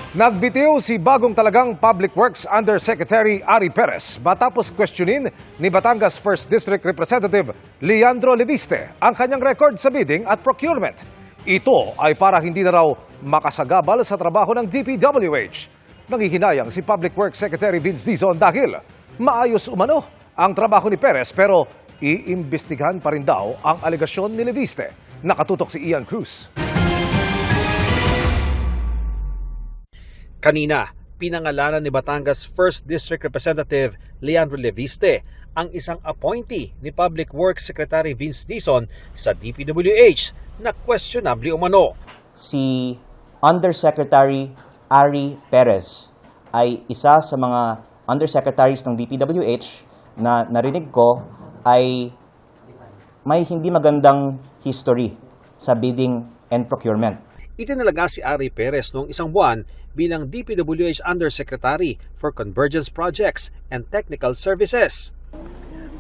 Nagbitiw si bagong talagang Public Works Undersecretary Ari Perez matapos questionin ni Batangas 1st District Representative Leandro Leviste ang kanyang record sa bidding at procurement. Ito ay para hindi na raw makasagabal sa trabaho ng DPWH. Nangihinayang si Public Works Secretary Vince Dizon dahil maayos umano ang trabaho ni Perez pero iimbestigahan pa rin daw ang alegasyon ni Leviste. Nakatutok si Ian Cruz. Kanina, pinangalanan ni Batangas 1st District Representative Leandro Leviste ang isang appointee ni Public Works Secretary Vince Dizon sa DPWH na questionably umano. Si Undersecretary Ari Perez ay isa sa mga undersecretaries ng DPWH na narinig ko ay may hindi magandang history sa bidding and procurement. Itinalaga si Ari Perez noong isang buwan bilang DPWH Undersecretary for Convergence Projects and Technical Services.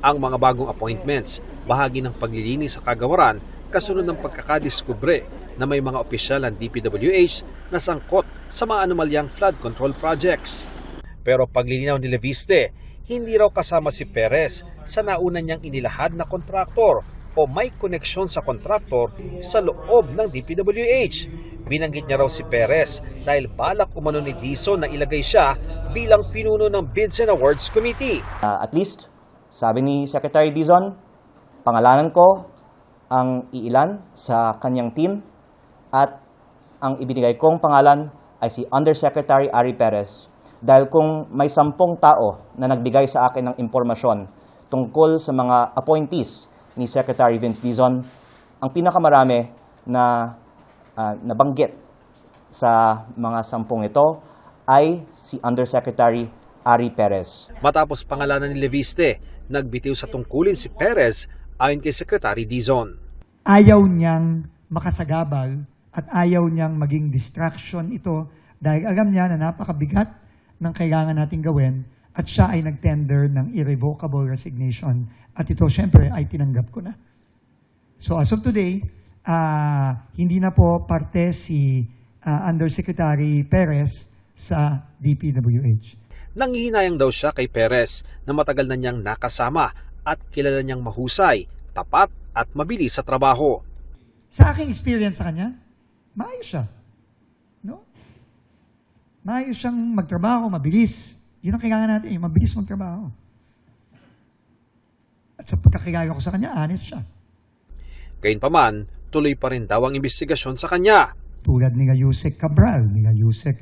Ang mga bagong appointments, bahagi ng paglilinis sa kagawaran kasunod ng pagkakadiskubre na may mga opisyal ng DPWH na sangkot sa mga anomalyang flood control projects. Pero paglilinaw ni Leviste, hindi raw kasama si Perez sa nauna niyang inilahad na kontraktor o may koneksyon sa kontraktor sa loob ng DPWH. Binanggit niya raw si Perez dahil balak umano ni Dizon na ilagay siya bilang pinuno ng Bids and Awards Committee. At least, sabi ni Secretary Dizon, pangalanan ko ang iilan sa kanyang team at ang ibinigay kong pangalan ay si Undersecretary Ari Perez. Dahil kung may 10 tao na nagbigay sa akin ng impormasyon tungkol sa mga appointees ni Secretary Vince Dizon, ang pinakamarami na nabanggit sa mga 10 ito ay si Undersecretary Ari Perez. Matapos pangalanan ni Leviste, nagbitiw sa tungkulin si Perez ayon kay Secretary Dizon. Ayaw niyang makasagabal at ayaw niyang maging distraction ito dahil alam niya na napakabigat ng kailangan nating gawin at siya ay nag-tender ng irrevocable resignation at ito syempre ay tinanggap ko na. So as of today, hindi na po parte si Undersecretary Perez sa DPWH. Nanghihinayang daw siya kay Perez na matagal na niyang nakasama at kilala niyang mahusay, tapat at mabilis sa trabaho. Sa aking experience sa kanya, maayos siya. No? Maayos siyang magtrabaho, mabilis. Yun ang kailangan natin, mabilis magtrabaho. At sa pagkakilala ko sa kanya, honest siya. Gayunpaman, tuloy pa rin daw ang investigasyon sa kanya. Tulad ni Yusek Cabral, ni Yusek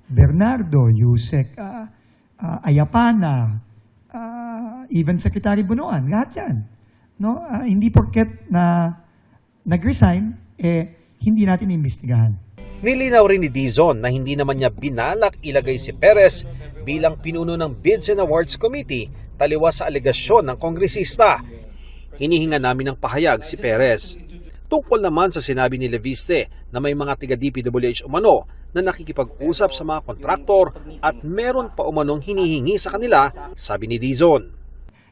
Bernardo, Yusek Ayapana, even Secretary Bunuan, lahat yan. No? Hindi porket na nag-resign, hindi natin imbestigahan. Nilinaw rin ni Dizon na hindi naman niya binalak ilagay si Perez bilang pinuno ng Bids and Awards Committee taliwas sa alegasyon ng kongresista. Hinihinga namin ng pahayag si Perez. Tungkol naman sa sinabi ni Leviste na may mga tiga-DPWH umano na nakikipag-usap sa mga kontraktor at meron pa umanong hinihingi sa kanila, sabi ni Dizon.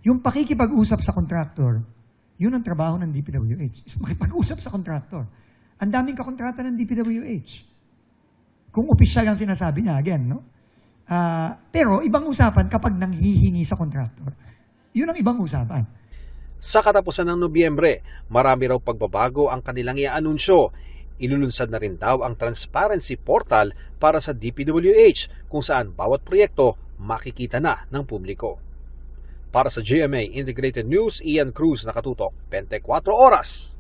Yung pakikipag-usap sa kontraktor, yun ang trabaho ng DPWH, is makipag-usap sa kontraktor. Ang daming kakontrata ng DPWH. Kung opisyal ang sinasabi niya, again, no? Pero ibang usapan kapag nanghihingi sa kontraktor. Yun ang ibang usapan. Sa katapusan ng Nobyembre, marami raw pagbabago ang kanilang i-anunsyo. Ilulunsad na rin daw ang transparency portal para sa DPWH kung saan bawat proyekto makikita na ng publiko. Para sa GMA Integrated News, Ian Cruz, nakatutok 24 oras.